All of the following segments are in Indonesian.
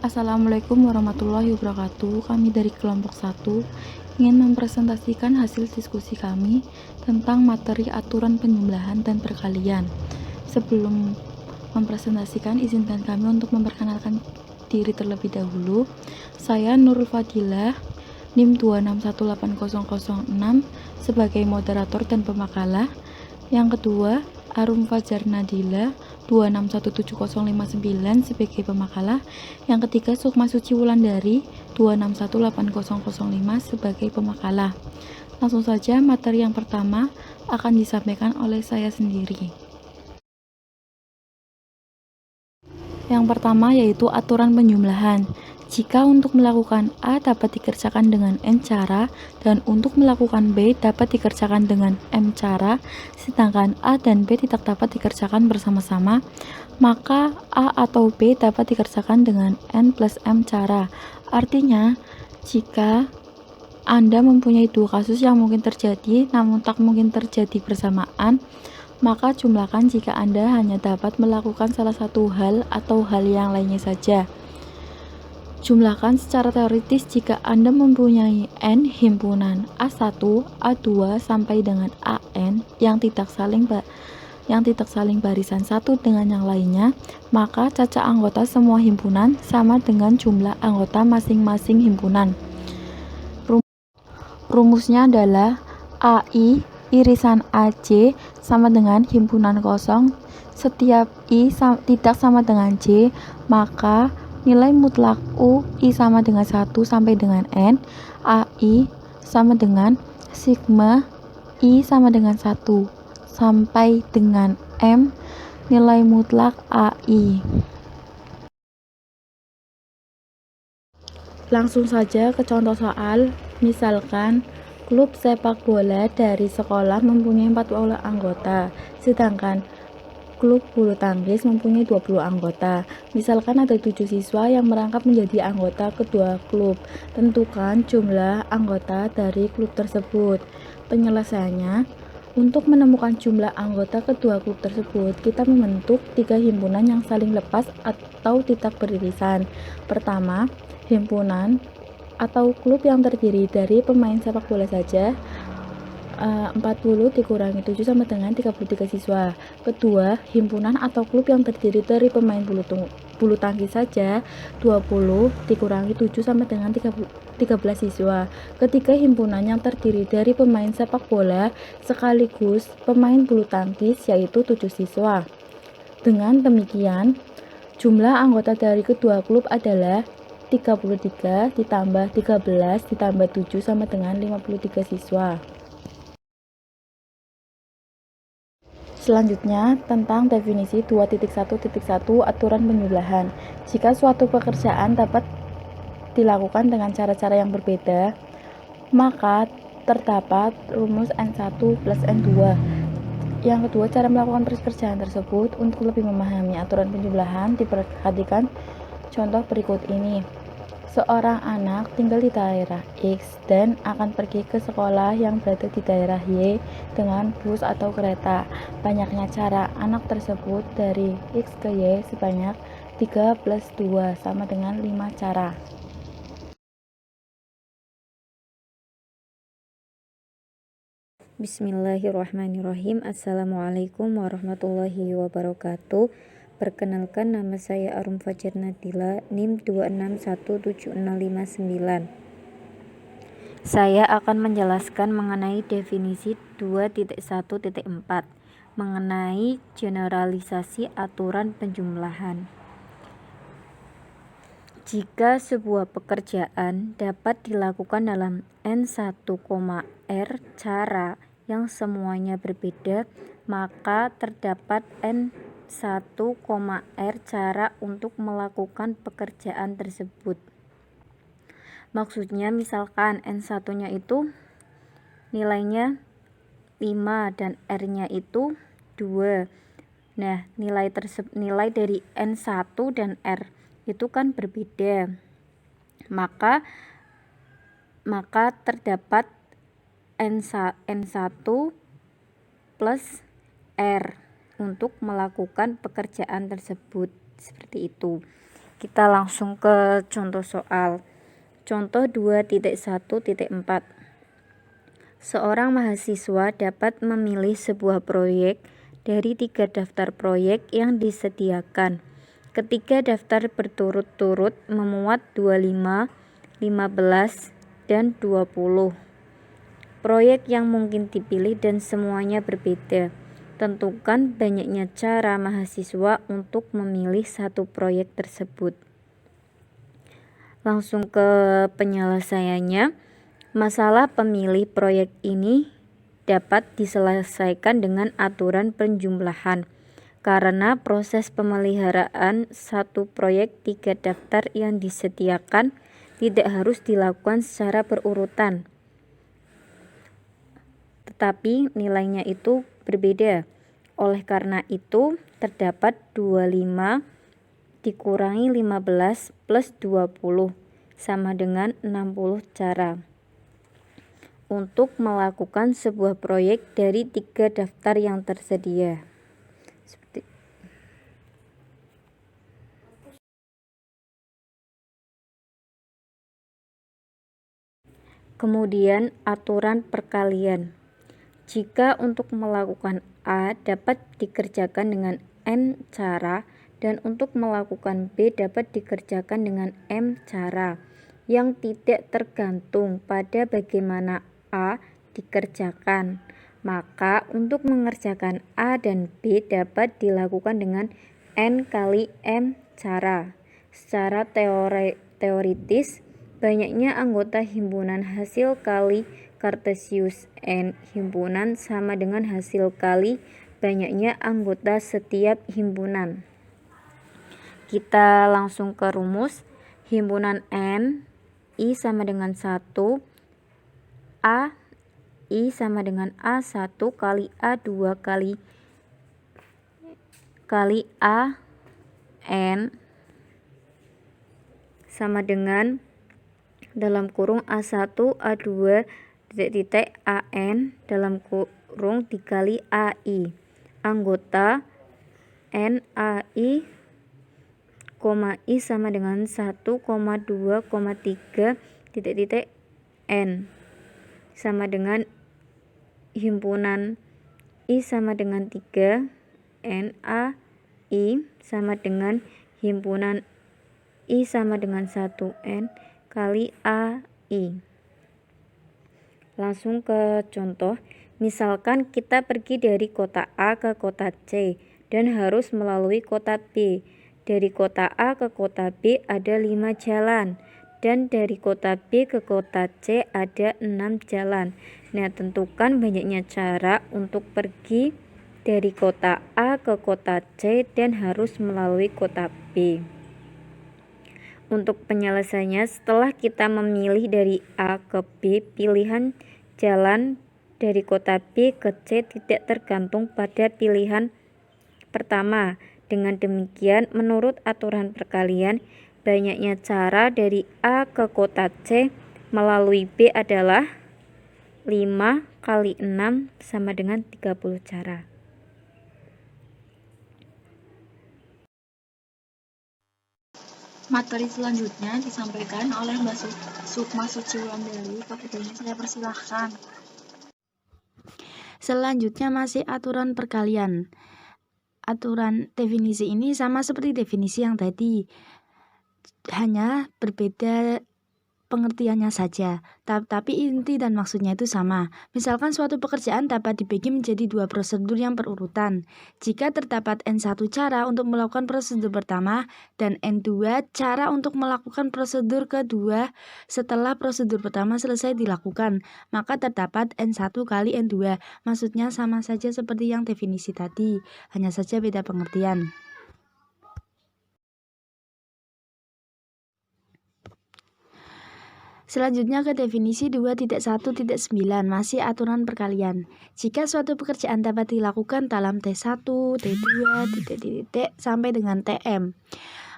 Assalamualaikum warahmatullahi wabarakatuh. Kami dari kelompok 1 ingin mempresentasikan hasil diskusi kami tentang materi aturan penjumlahan dan perkalian. Sebelum mempresentasikan, izinkan kami untuk memperkenalkan diri terlebih dahulu. Saya Nurul Fadilah, NIM 2618006 sebagai moderator dan pemakalah. Yang kedua, Arum Fajar Nadila 2617059 sebagai pemakalah. Yang ketiga, Sukma Suci Wulandari 2618005 sebagai pemakalah. Langsung saja, materi yang pertama akan disampaikan oleh saya sendiri. Yang pertama yaitu aturan penjumlahan. Jika untuk melakukan A dapat dikerjakan dengan N cara dan untuk melakukan B dapat dikerjakan dengan M cara, sedangkan A dan B tidak dapat dikerjakan bersama-sama, maka A atau B dapat dikerjakan dengan N plus M cara. Artinya, jika Anda mempunyai dua kasus yang mungkin terjadi namun tak mungkin terjadi bersamaan, maka jumlahkan jika Anda hanya dapat melakukan salah satu hal atau hal yang lainnya saja. Jumlahkan secara teoritis jika Anda mempunyai N himpunan A1, A2 sampai dengan AN yang tidak saling barisan satu dengan yang lainnya, maka caca anggota semua himpunan sama dengan jumlah anggota masing-masing himpunan. Rumusnya adalah AI irisan AC sama dengan himpunan kosong. Setiap I tidak sama dengan J, maka nilai mutlak U I sama dengan 1 sampai dengan N. AI sama dengan sigma I sama dengan 1 sampai dengan M nilai mutlak AI. Langsung saja ke contoh soal. Misalkan klub sepak bola dari sekolah mempunyai 40 anggota, sedangkan klub bulu tangkis mempunyai 20 anggota. Misalkan ada 7 siswa yang merangkap menjadi anggota kedua klub. Tentukan jumlah anggota dari klub tersebut. Penyelesaiannya, untuk menemukan jumlah anggota kedua klub tersebut, kita membentuk 3 himpunan yang saling lepas atau tidak beririsan. Pertama, himpunan atau klub yang terdiri dari pemain sepak bola saja, 40 dikurangi 7 sama dengan 33 siswa. Kedua, himpunan atau klub yang terdiri dari pemain bulu tangkis saja, 20 dikurangi 7 sama dengan 13 siswa. Ketiga, himpunan yang terdiri dari pemain sepak bola sekaligus pemain bulu tangkis, yaitu 7 siswa. Dengan demikian, jumlah anggota dari kedua klub adalah 33 ditambah 13 ditambah 7 sama dengan 53 siswa. Selanjutnya, tentang definisi 2.1.1 aturan penjumlahan. Jika suatu pekerjaan dapat dilakukan dengan cara-cara yang berbeda, maka terdapat rumus N1 plus N2. Yang kedua, cara melakukan pekerjaan tersebut. Untuk lebih memahami aturan penjumlahan, diperhatikan contoh berikut ini. Seorang anak tinggal di daerah X dan akan pergi ke sekolah yang berada di daerah Y dengan bus atau kereta. Banyaknya cara anak tersebut dari X ke Y sebanyak 3 plus 2 sama dengan 5 cara. Bismillahirrahmanirrahim. Assalamualaikum warahmatullahi wabarakatuh. Perkenalkan, nama saya Arum Fajar Nadila, NIM 2617059. Saya akan menjelaskan mengenai definisi 2.1.4 mengenai generalisasi aturan penjumlahan. Jika sebuah pekerjaan dapat dilakukan dalam N1,R cara yang semuanya berbeda, maka terdapat N1,R cara untuk melakukan pekerjaan tersebut. Maksudnya, misalkan N1-nya itu nilainya 5 dan R-nya itu 2. Nah, nilai dari N1 dan R itu kan berbeda. Maka terdapat N1 plus R untuk melakukan pekerjaan tersebut. Seperti itu. Kita langsung ke contoh soal. Contoh 2.1.4. Seorang mahasiswa dapat memilih sebuah proyek dari 3 daftar proyek yang disediakan. Ketiga daftar berturut-turut memuat 25, 15, dan 20 proyek yang mungkin dipilih dan semuanya berbeda. Tentukan banyaknya cara mahasiswa untuk memilih satu proyek tersebut. Langsung ke penyelesaiannya. Masalah pemilih proyek ini dapat diselesaikan dengan aturan penjumlahan, karena proses pemeliharaan satu proyek 3 daftar yang disediakan tidak harus dilakukan secara berurutan, tetapi nilainya itu berbeda. Oleh karena itu, terdapat 25 dikurangi 15 plus 20 sama dengan 60 cara untuk melakukan sebuah proyek dari 3 daftar yang tersedia. Kemudian aturan perkalian. Jika untuk melakukan A dapat dikerjakan dengan N cara dan untuk melakukan B dapat dikerjakan dengan M cara yang tidak tergantung pada bagaimana A dikerjakan, maka untuk mengerjakan A dan B dapat dilakukan dengan N kali M cara. Secara teoritis, banyaknya anggota himpunan hasil kali Kartesius N himpunan sama dengan hasil kali banyaknya anggota setiap himpunan. Kita langsung ke rumus. Himpunan N, I sama dengan 1, A, I sama dengan A1 kali A2 kali A, N sama dengan dalam kurung A1 A2 titik AN dalam kurung dikali AI. Anggota NAI, I sama dengan 1,2,3 titik N sama dengan himpunan I sama dengan 3, NAI sama dengan himpunan I sama dengan 1N kali AI. Langsung ke contoh. Misalkan kita pergi dari kota A ke kota C dan harus melalui kota B. Dari kota A ke kota B ada 5 jalan dan dari kota B ke kota C ada 6 jalan. Nah, tentukan banyaknya cara untuk pergi dari kota A ke kota C dan harus melalui kota B. Untuk penyelesaiannya, setelah kita memilih dari A ke B, pilihan jalan dari kota B ke C tidak tergantung pada pilihan pertama. Dengan demikian, menurut aturan perkalian, banyaknya cara dari A ke kota C melalui B adalah 5 kali 6 sama dengan 30 cara. Materi selanjutnya disampaikan oleh Mbak Sukma Suciwandari. Kepadanya saya persilahkan. Selanjutnya masih aturan perkalian. Aturan definisi ini sama seperti definisi yang tadi, hanya berbeda pengertiannya saja, tapi inti dan maksudnya itu sama. Misalkan suatu pekerjaan dapat dibagi menjadi 2 prosedur yang berurutan. Jika terdapat N1 cara untuk melakukan prosedur pertama dan N2 cara untuk melakukan prosedur kedua setelah prosedur pertama selesai dilakukan, maka terdapat N1 kali N2. Maksudnya sama saja seperti yang definisi tadi, hanya saja beda pengertian. Selanjutnya ke definisi 2.1.9, masih aturan perkalian. Jika suatu pekerjaan dapat dilakukan dalam T1, T2, titik sampai dengan Tm.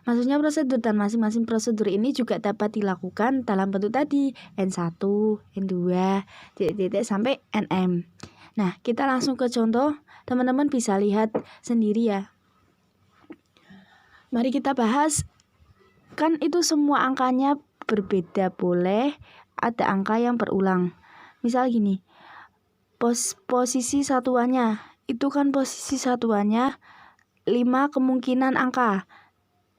Maksudnya prosedur dan masing-masing prosedur ini juga dapat dilakukan dalam bentuk tadi, N1, N2, titik sampai Nm. Nah, kita langsung ke contoh, teman-teman bisa lihat sendiri ya. Mari kita bahas kan itu semua angkanya berbeda, boleh ada angka yang berulang. Misal gini, posisi satuannya, itu kan posisi satuannya 5 kemungkinan angka.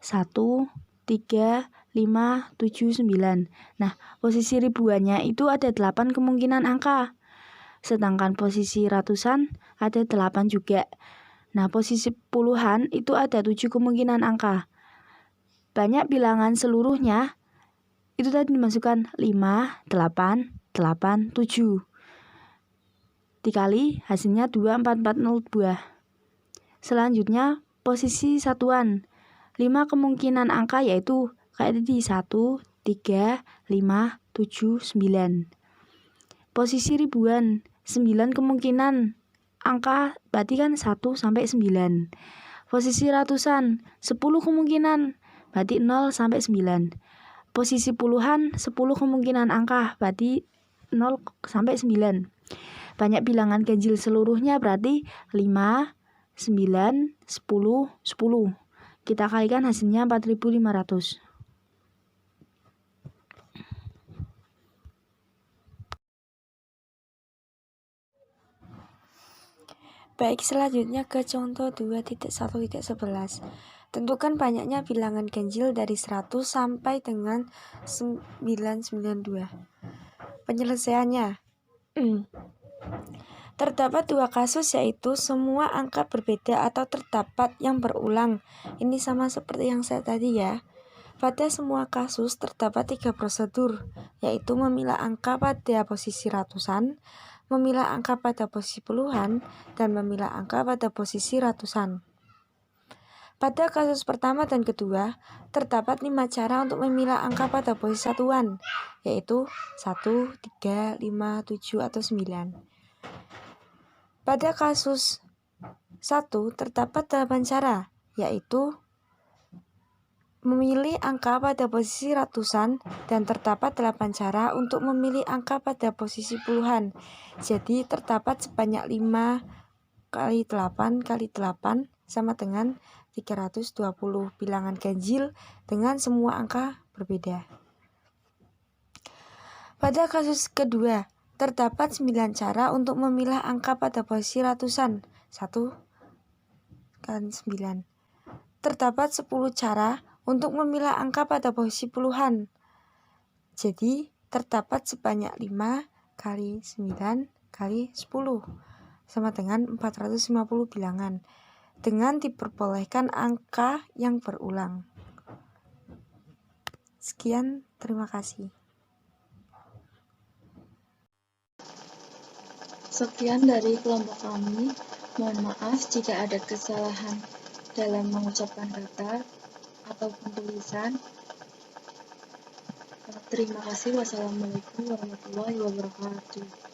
1, 3, 5, 7, 9. Nah, posisi ribuannya itu ada 8 kemungkinan angka. Sedangkan posisi ratusan ada 8 juga. Nah, posisi puluhan itu ada 7 kemungkinan angka. Banyak bilangan seluruhnya itu tadi dimasukkan 5, 8, 8, 7. Dikali hasilnya 2, 4, 4, 0 buah. Selanjutnya posisi satuan. 5 kemungkinan angka yaitu kayak tadi 1, 3, 5, 7, 9. Posisi ribuan, 9 kemungkinan angka berarti kan 1 sampai 9. Posisi ratusan, 10 kemungkinan berarti 0 sampai 9. Posisi puluhan, 10 kemungkinan angka berarti 0 sampai 9. Banyak bilangan ganjil seluruhnya berarti 5, 9, 10, 10. Kita kalikan hasilnya 4.500. Baik, selanjutnya ke contoh 2.1.11. Tentukan banyaknya bilangan ganjil dari 100 sampai dengan 992. Penyelesaiannya. Terdapat dua kasus, yaitu semua angka berbeda atau terdapat yang berulang. Ini sama seperti yang saya tadi ya. Pada semua kasus terdapat 3 prosedur, yaitu memilah angka pada posisi ratusan, memilah angka pada posisi puluhan, dan memilah angka pada posisi ratusan. Pada kasus pertama dan kedua, terdapat 5 cara untuk memilah angka pada posisi satuan, yaitu 1, 3, 5, 7, atau 9. Pada kasus 1 terdapat 8 cara, yaitu memilih angka pada posisi ratusan, dan terdapat 8 cara untuk memilih angka pada posisi puluhan. Jadi terdapat sebanyak 5 kali 8 kali 8 sama dengan 320 bilangan ganjil dengan semua angka berbeda. Pada kasus kedua, terdapat 9 cara untuk memilah angka pada posisi ratusan. 1 kali 9. Terdapat 10 cara untuk memilah angka pada posisi puluhan. Jadi, terdapat sebanyak 5 kali 9 kali 10 sama dengan 450 bilangan dengan diperbolehkan angka yang berulang. Sekian, terima kasih. Sekian dari kelompok kami. Mohon maaf jika ada kesalahan dalam mengucapkan kata ataupun tulisan. Terima kasih. Wassalamualaikum warahmatullahi wabarakatuh.